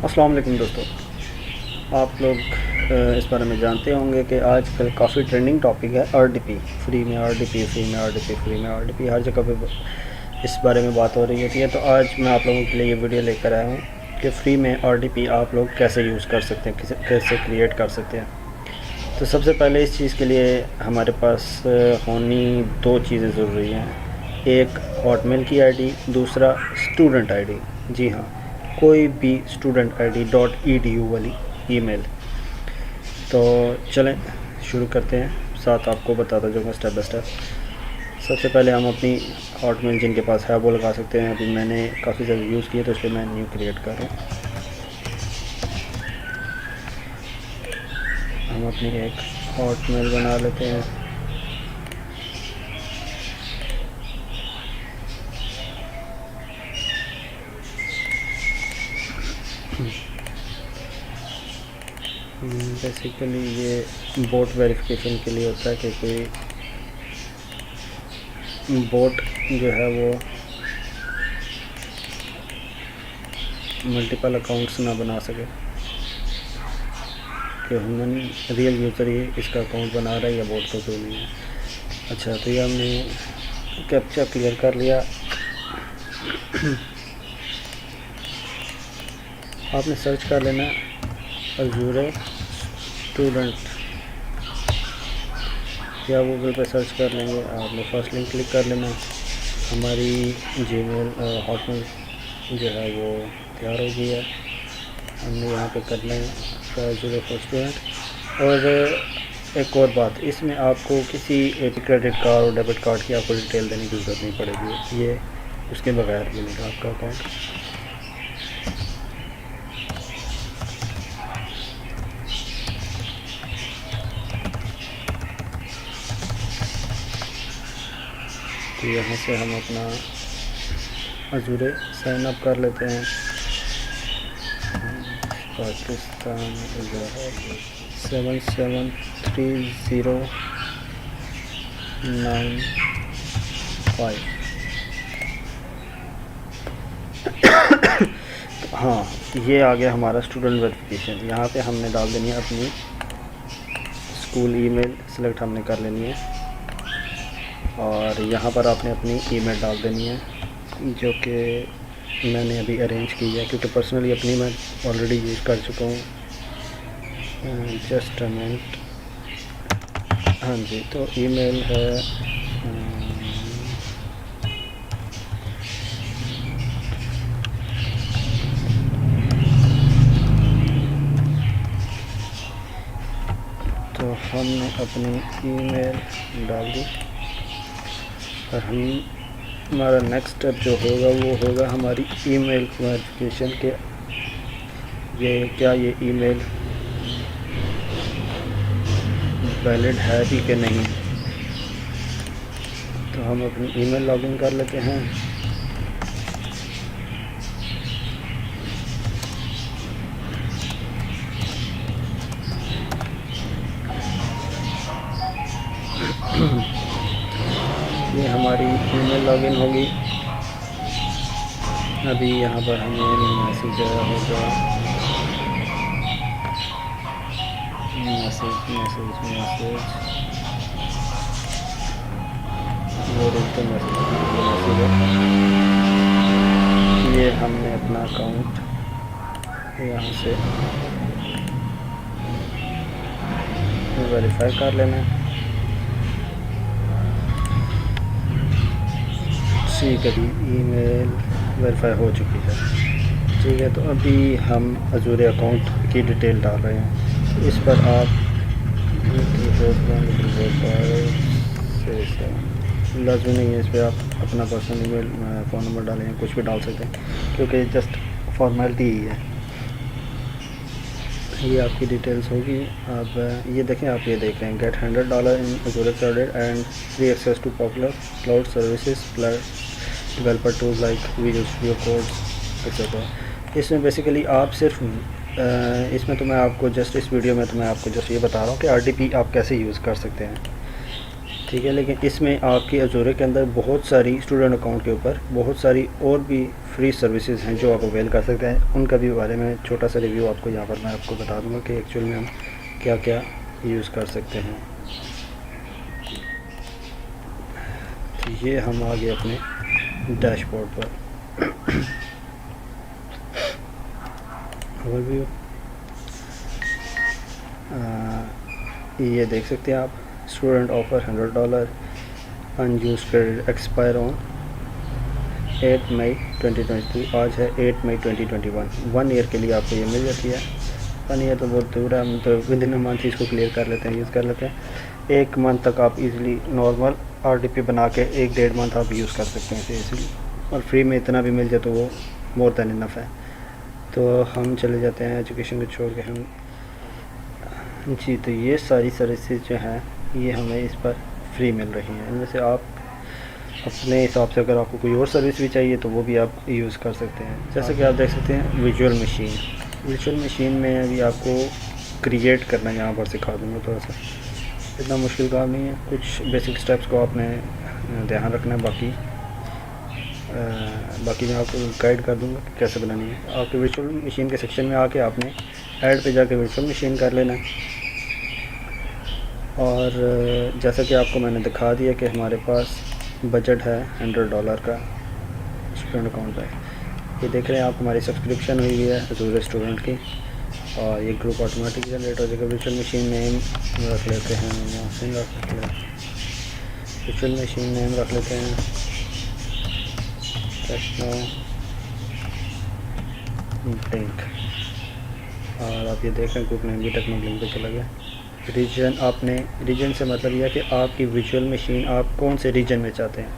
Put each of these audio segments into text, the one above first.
अस्सलाम वालेकुम दोस्तों। आप लोग इस बारे में जानते होंगे कि आजकल काफ़ी ट्रेंडिंग टॉपिक है आरडीपी। फ्री में आरडीपी, फ्री में आरडीपी, फ्री में आरडीपी, हर जगह पे इस बारे में बात हो रही होती है। तो आज मैं आप लोगों के लिए ये वीडियो लेकर आया हूँ कि फ्री में आरडीपी आप लोग कैसे यूज़ कर सकते हैं, कैसे क्रिएट कर सकते हैं। तो सबसे पहले इस चीज़ के लिए हमारे पास होनी दो चीज़ें ज़रूरी हैं। एक हॉटमेल की आईडी, दूसरा स्टूडेंट आईडी। जी हाँ, कोई भी स्टूडेंट आईडी .edu वाली ईमेल। तो चलें शुरू करते हैं, साथ आपको बताता जाऊँगा स्टेप बाय स्टेप। सबसे पहले हम अपनी हॉटमेल जिनके पास है वो लगा सकते हैं। अभी मैंने काफ़ी ज़्यादा यूज़ किए तो इसलिए मैं न्यू क्रिएट कर रहा हूँ। हम अपनी एक हॉटमेल बना लेते हैं। बेसिकली ये बोट वेरिफिकेशन के लिए होता है कि कोई बोट जो है वो मल्टीपल अकाउंट्स ना बना सके, कि ह्यूमन रियल यूज़र ही इसका अकाउंट बना रहा है या बोट तो कोई नहीं है। अच्छा, तो ये हमने कैप्चा क्लियर कर लिया। आपने सर्च कर लेना अज़ूरे स्टूडेंट, या गूगल पे सर्च कर लेंगे। आपने फर्स्ट लिंक क्लिक कर लेना। हमारी जीमेल हॉटमेल जो है वो तैयार हो गई है। हमने यहाँ पे कर लें अज़ूरे फॉर स्टूडेंट। और एक और बात, इसमें आपको किसी क्रेडिट कार्ड और डेबिट कार्ड की आपको डिटेल देने की ज़रूरत नहीं पड़ेगी, ये उसके बगैर मिलेगा आपका अकाउंट। तो यहाँ से हम अपना अज़ूरे साइन अप कर लेते हैं। पाकिस्तान 773095। हाँ, ये आ गया हमारा स्टूडेंट वेरिफिकेशन। यहाँ पे हमने डाल देनी है अपनी स्कूल ईमेल, सेलेक्ट हमने कर लेनी है। और यहाँ पर आपने अपनी ईमेल डाल देनी है, जो कि मैंने अभी अरेंज की है, क्योंकि पर्सनली अपनी मैं ऑलरेडी यूज़ कर चुका हूँ। Just a minute. हाँ जी, तो ईमेल है तो हमने अपनी ईमेल डाल दी। और हमारा नेक्स्ट स्टेप जो होगा वो होगा हमारी ईमेल वेरिफिकेशन के ये ईमेल वैलिड है भी कि नहीं। तो हम अपनी ईमेल लॉगिन कर लेते हैं। ये हमारी ईमेल लॉगिन होगी। अभी यहाँ पर हमें मैसेज आया होगा, मैसेज वो देखते मैसेज है। ये हमने अपना अकाउंट यहाँ से वेरीफाई कर लेना है। ठीक है जी, ईमेल वेरीफाई हो चुकी है। ठीक है, तो अभी हम अज़ूरे अकाउंट की डिटेल डाल रहे हैं। इस पर आप लाजमी नहीं है, इस पर आप अपना पर्सनल ईमेल, फ़ोन नंबर डालें, कुछ भी डाल सकते हैं, क्योंकि जस्ट फॉर्मेलिटी ही है। ये आपकी डिटेल्स होगी। अब ये देखें, आप ये देख रहे हैं get $100 in Azure credit and free access to popular cloud services developer tools like Visual Studio Code etcetera. इसमें बेसिकली आप सिर्फ इसमें तो मैं आपको जस्ट इस वीडियो में तो मैं आपको जस्ट ये बता रहा हूँ कि आरडीपी आप कैसे यूज़ कर सकते हैं। ठीक है। लेकिन इसमें आपकी अजूरे के अंदर बहुत सारी स्टूडेंट अकाउंट के ऊपर बहुत सारी और भी फ्री सर्विसेज हैं जो आप अवेल कर सकते हैं। उनका भी बारे में छोटा सा रिव्यू आपको यहाँ पर मैं आपको बता दूँगा कि एक्चुअल में हम क्या क्या यूज़ कर सकते हैं। तो ये हम आ गए अपने डैशबोर्ड पर। ओवरव्यू ये देख सकते हैं आप, student offer $100 unused credit expire on 8 मई 2023। आज है 8 मई 2021। 1 ईयर के लिए आपको ये मिल जाती है। 1 ईयर तो बहुत दूर है, हम तो विद इन अ मंथ इसको क्लियर कर लेते हैं, यूज़ कर लेते हैं। 1 मंथ तक आप इजीली नॉर्मल RDP बना के 1-1.5 मंथ आप यूज़ कर सकते हैं इसे इजीली, और फ्री में इतना भी मिल जाए तो वो मोर दैन इनफ है। तो हम चले जाते हैं एजुकेशन को छोड़ के हम जी। तो ये सारी सर्विसेज जो हैं ये हमें इस पर फ्री मिल रही हैं। इनमें से आप अपने हिसाब से अगर आपको कोई और सर्विस भी चाहिए तो वो भी आप यूज़ कर सकते हैं। जैसे कि आप देख सकते हैं विजुअल मशीन में अभी आपको क्रिएट करना यहाँ पर सिखा दूँगा। थोड़ा सा इतना मुश्किल काम नहीं है, कुछ बेसिक स्टेप्स को आपने ध्यान रखना है। बाकी मैं आपको गाइड कर दूँगा कि कैसे बनानी है। आपके वर्चुअल मशीन के सेक्शन में आके आपने ऐड पे जाके वर्चुअल मशीन कर लेना है। और जैसा कि आपको मैंने दिखा दिया कि हमारे पास बजट है $100 का स्टूडेंट अकाउंट पे। ये देख रहे हैं आप, हमारी सब्सक्रिप्शन हुई है अज़ूरे स्टूडेंट की, और ये ग्रुप ऑटोमेटिक जनरेट हो जाएगा। वर्चुअल मशीन नेम रख लेते हैं, वर्चुअल मशीन नेम रख लेते हैं टेक्नो ब्लिंक, और आप ये देख रहे हैं ग्रुप नेम भी टेक्नो ब्लिंक पे चला गया। रीजन, आपने रीजन से मतलब यह है कि आपकी वर्चुअल मशीन आप कौन से रीजन में चाहते हैं।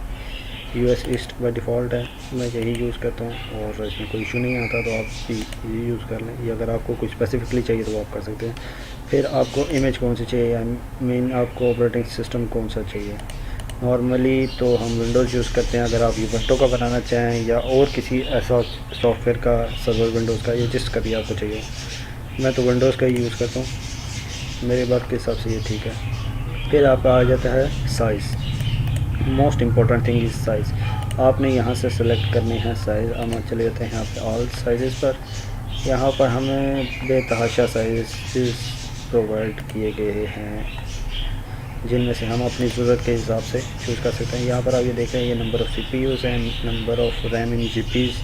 US ईस्ट बाय डिफ़ॉल्ट है, मैं यही यूज़ करता हूँ, और इसमें कोई इशू नहीं आता तो आप भी ये यूज़ कर लें। या अगर आपको कुछ स्पेसिफिकली चाहिए तो आप कर सकते हैं। फिर आपको इमेज कौन सी चाहिए, आई मीन आपको ऑपरेटिंग सिस्टम कौन सा चाहिए। नॉर्मली तो हम विंडोज़ यूज़ करते हैं। अगर आप यूवेंटो का बनाना चाहें या और किसी ऐसा सॉफ्टवेयर का, सर्वर विंडोज़ का, या जिसका भी आपको चाहिए, मैं तो विंडोज़ का ही यूज़ करता हूँ, मेरे बात के हिसाब से ये ठीक है। फिर आपका आ जाता है size. Most important thing is size. आपने यहाँ से सेलेक्ट करनी है साइज़। हम चले जाते हैं यहाँ पे ऑल साइज़ पर। यहाँ पर हमें बेतहाशा साइज़ प्रोवाइड किए गए हैं, जिनमें से हम अपनी ज़रूरत के हिसाब से चूज़ कर सकते हैं। यहाँ पर आप ये देख रहे हैं, ये नंबर ऑफ़ CPUs हैं, number of RAM in GPs,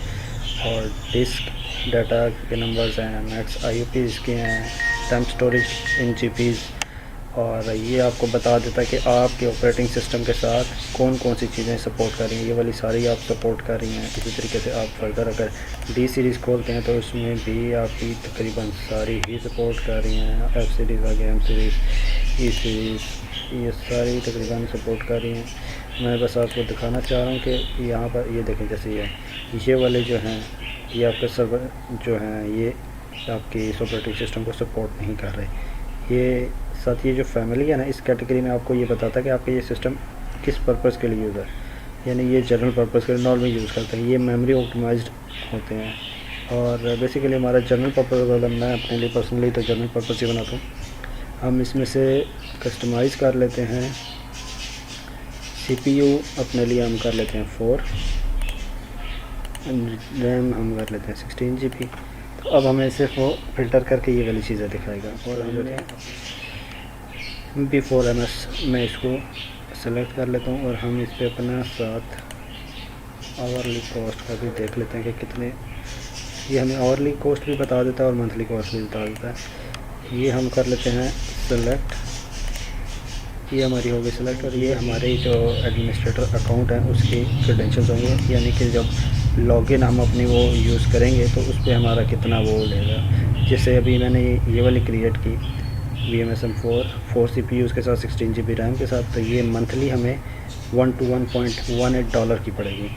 और डिस्क डाटा के नंबर्स हैं, मैक्स IOPs के हैं, टाइम स्टोरेज इन GPs, और ये आपको बता देता है कि आपके ऑपरेटिंग सिस्टम के साथ कौन कौन सी चीज़ें सपोर्ट कर रही हैं। ये वाली सारी आप सपोर्ट कर रही हैं। इसी तरीके से आप फर्दर अगर D सीरीज़ खोलते हैं तो उसमें भी आपकी तकरीबन सारी ही सपोर्ट कर रही हैं। F सीरीज़ आ गया, M सीरीज़, E सीरीज़, ये सारी तकरीबन सपोर्ट कर रही हैं। मैं बस आपको दिखाना चाह रहा हूँ कि यहाँ पर ये देखें, जैसे ये वाले जो हैं ये आपके सर्वर जो हैं ये आपके इस ऑपरेटिंग सिस्टम को सपोर्ट नहीं कर रहे। ये साथ ये जो फैमिली है ना, इस कैटेगरी में आपको ये बताता है कि आपका ये सिस्टम किस पर्पज़ के लिए यूज़ है। यानी ये जनरल पर्पज़ के लिए नॉर्मल यूज़ करते हैं, ये मेमोरी ऑप्टिमाइज्ड होते हैं। और बेसिकली हमारा जनरल पर्पज़, अगर मैं अपने लिए पर्सनली तो जनरल पर्पज़ ही बनाता हूँ। हम इसमें से कस्टमाइज़ कर लेते हैं। CPU अपने लिए हम कर लेते हैं 4, रैम हम कर लेते हैं 16 GB। तो अब हमें सिर्फ वो फ़िल्टर करके ये वाली चीज़ें दिखाएगा। और हमने B4MS मैं इसको सेलेक्ट कर लेता हूँ, और हम इस पर अपना साथ आवरली कॉस्ट का भी देख लेते हैं कि कितने, ये हमें आवरली कॉस्ट भी बता देता है और मंथली कॉस्ट भी बता देता है। ये हम कर लेते हैं सेलेक्ट, ये हमारी हो गई सेलेक्ट, और ये हमारे जो एडमिनिस्ट्रेटर अकाउंट है उसके क्रेडेंशियल्स होंगे। यानी कि जब लॉगिन हम अपनी वो यूज़ करेंगे तो उस पर हमारा कितना वो लेगा। जैसे अभी मैंने ये वाली क्रिएट की VMSM 4 CPUs के साथ 16 GB रैम के साथ, तो ये मंथली हमें $1 to $1.18 की पड़ेगी।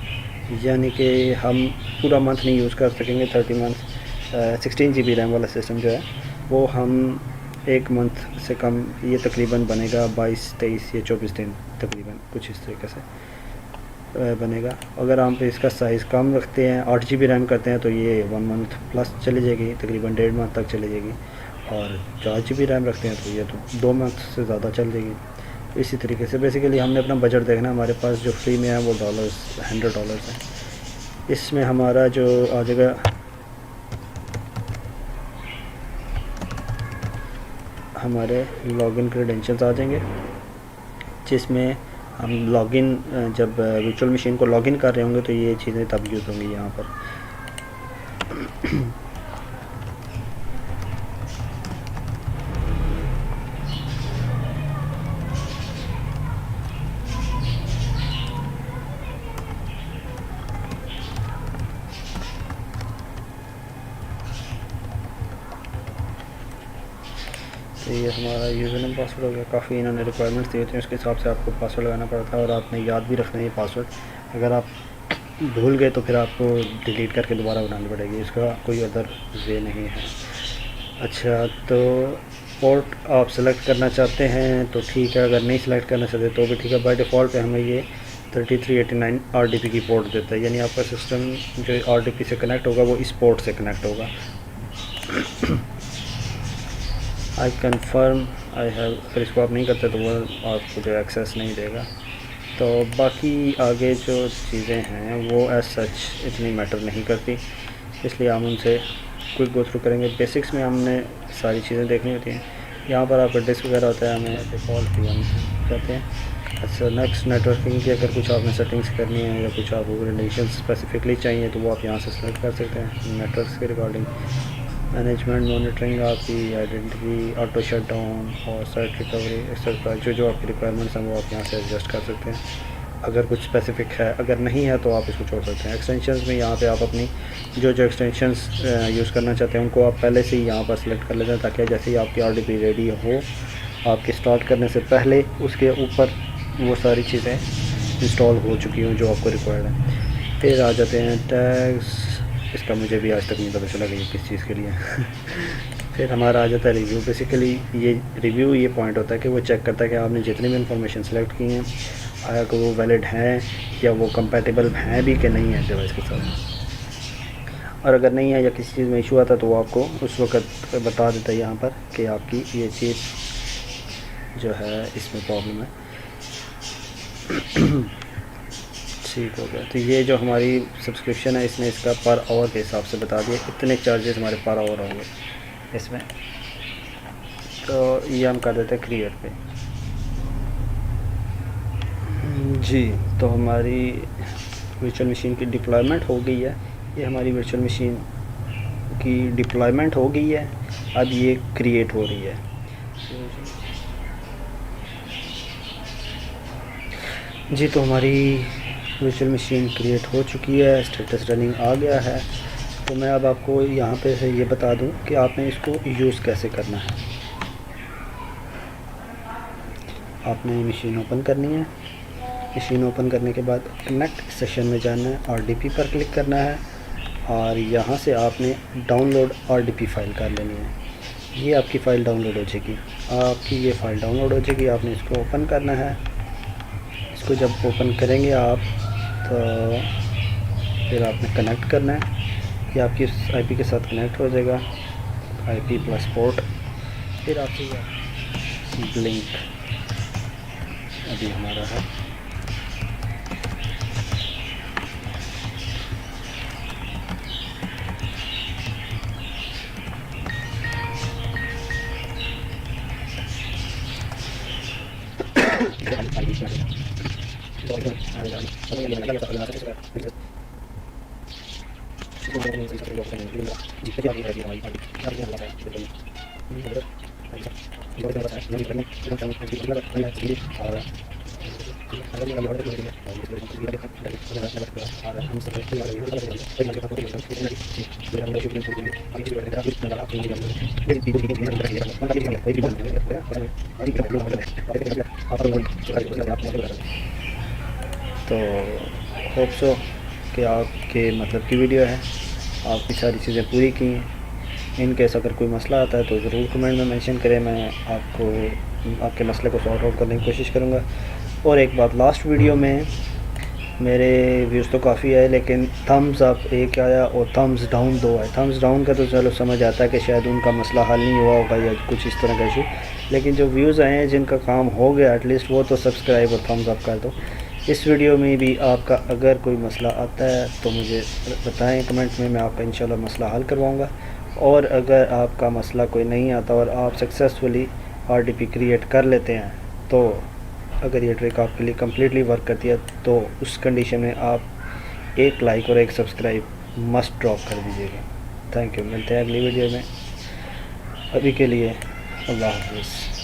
यानी कि हम पूरा मंथ नहीं यूज़ कर सकेंगे। 30 मंथ 16 GB रैम वाला सिस्टम जो है वो हम एक मंथ से कम, ये तकरीबन बनेगा 22-23 या 24 दिन तकरीबन, कुछ इस तरीके से बनेगा। अगर हम इसका साइज़ कम रखते हैं, 8 GB रैम करते हैं, तो ये 1 मंथ प्लस चली जाएगी, तकरीबन 1.5 मंथ तक चली जाएगी। और 4 GB रैम रखते हैं तो ये तो 2 मंथ से ज़्यादा चल जाएगी। इसी तरीके से बेसिकली हमने अपना बजट देखना है। हमारे पास जो फ्री में है वो $100 है। इसमें हमारा जो आ जाएगा हमारे लॉगिन क्रेडेंशियल्स आ जाएंगे, जिसमें हम लॉगिन जब वर्चुअल मशीन को लॉगिन कर रहे होंगे तो ये चीज़ें तब यूज़ होंगी यहाँ पर। तो ये हमारा यूज़र नेम पासवर्ड हो गया। काफ़ी इन्होंने रिक्वायरमेंट्स दिए थे, उसके हिसाब से आपको पासवर्ड लगाना पड़ता है और आपने याद भी रखना है पासवर्ड। अगर आप भूल गए तो फिर आपको डिलीट करके दोबारा बनानी पड़ेगी, इसका कोई अदर वे नहीं है। अच्छा, तो पोर्ट आप सेलेक्ट करना चाहते हैं तो ठीक है, अगर नहीं सेलेक्ट करना चाहते तो भी ठीक है। बाय डिफ़ॉल्ट पे हमें ये 3389 RDP की पोर्ट देता है, यानी आपका सिस्टम जो RDP से कनेक्ट होगा वो इस पोर्ट से कनेक्ट होगा। आई कन्फर्म आई हैव, फिर इसको आप नहीं करते तो वो आपको जो एक्सेस नहीं देगा। तो बाकी आगे जो चीज़ें हैं वो एज सच इतनी मैटर नहीं करती, इसलिए हम उनसे क्विक गो थ्रू करेंगे। बेसिक्स में हमने सारी चीज़ें देखनी होती हैं। यहाँ पर आपका डिस्क वगैरह होता है, हमें डिफ़ॉल्ट भी हम कहते हैं। अच्छा, नेक्स्ट नेटवर्किंग की अगर कुछ आपने सेटिंग्स करनी है या कुछ आपको रिलेशन स्पेसिफिकली चाहिए तो वो आप यहाँ से सेलेक्ट कर सकते हैं। नेटवर्क्स के रिगार्डिंग मैनेजमेंट, मॉनिटरिंग, आपकी आइडेंटिटी, ऑटो शट डाउन और साइट रिकवरी एक्सेट्रा, जो आपकी रिक्वायरमेंट्स हैं वो आप यहाँ से एडजस्ट कर सकते हैं अगर कुछ स्पेसिफिक है। अगर नहीं है तो आप इसको छोड़ सकते हैं। एक्सटेंशंस में यहाँ पे आप अपनी जो एक्सटेंशंस यूज़ करना चाहते हैं उनको आप पहले से ही यहाँ पर सेलेक्ट कर लेते हैं, ताकि जैसे ही आपकी RDP रेडी हो, आपके स्टार्ट करने से पहले उसके ऊपर वो सारी चीज़ें इंस्टॉल हो चुकी हों जो आपको रिक्वायर्ड है। फिर आ जाते हैं टैग्स, इसका मुझे भी आज तक नहीं पता चला कि ये किस चीज़ के लिए फिर हमारा आ जाता है रिव्यू। बेसिकली ये रिव्यू ये पॉइंट होता है कि वो चेक करता है कि आपने जितनी भी इंफॉर्मेशन सेलेक्ट की हैं आया कि वो वैलिड हैं या वो कंपैटिबल हैं भी कि नहीं है डिवाइस के साथ। और अगर नहीं है या किसी चीज़ में इशू आता है तो वो आपको उस वक्त बता देता है यहाँ पर कि आपकी ये चीज़ जो है इसमें प्रॉब्लम है। ठीक हो गया। तो ये जो हमारी सब्सक्रिप्शन है इसने इसका पर आवर के हिसाब से बता दिया इतने चार्जेस हमारे पर आवर होंगे इसमें। तो ये हम कर देते हैं क्रिएट पे। जी, तो हमारी वर्चुअल मशीन की डिप्लॉयमेंट हो गई है। ये हमारी वर्चुअल मशीन की डिप्लॉयमेंट हो गई है, अब ये क्रिएट हो रही है। जी, तो हमारी वर्चुअल मशीन क्रिएट हो चुकी है, स्टेटस रनिंग आ गया है। तो मैं अब आपको यहाँ पे से ये बता दूँ कि आपने इसको यूज़ कैसे करना है। आपने मशीन ओपन करनी है। मशीन ओपन करने के बाद कनेक्ट सेशन में जाना है, RDP पर क्लिक करना है और यहाँ से आपने डाउनलोड RDP फ़ाइल कर लेनी है। ये आपकी फ़ाइल डाउनलोड हो जाएगी। आपकी ये फ़ाइल डाउनलोड हो जाएगी, आपने इसको ओपन करना है। इसको जब ओपन करेंगे आप तो फिर आपने कनेक्ट करना है कि आपकी IP के साथ कनेक्ट हो जाएगा, IP प्लस पोर्ट। फिर आपसे ब्लिंक अभी हमारा है। तो होप सो कि आपके मतलब की वीडियो है, आपकी सारी चीज़ें पूरी की हैं। इन केस अगर कोई मसला आता है तो ज़रूर कमेंट में मेंशन करें, मैं आपको आपके मसले को सॉर्ट आउट करने की कोशिश करूँगा। और एक बात, लास्ट वीडियो में मेरे व्यूज़ तो काफ़ी आए, लेकिन थम्स अप एक आया और थम्स डाउन 2 आए। थम्स डाउन का तो चलो समझ आता है कि शायद उनका मसला हल नहीं हुआ होगा या कुछ इस तरह का इशू, लेकिन जो व्यूज़ आए हैं जिनका काम हो गया एटलीस्ट, वो तो सब्सक्राइब और थम्स अप कर दो। इस वीडियो में भी आपका अगर कोई मसला आता है तो मुझे बताएं कमेंट में, मैं आपका इंशाल्लाह मसला हल करवाऊँगा। और अगर आपका मसला कोई नहीं आता और आप सक्सेसफुली RDP क्रिएट कर लेते हैं, तो अगर ये ट्रिक आपके लिए कम्प्लीटली वर्क करती है तो उस कंडीशन में आप एक लाइक और एक सब्सक्राइब मस्ट ड्रॉप कर दीजिएगा। थैंक यू, मिलते हैं अगली वीडियो में। अभी के लिए अल्लाह हाफ़िज़।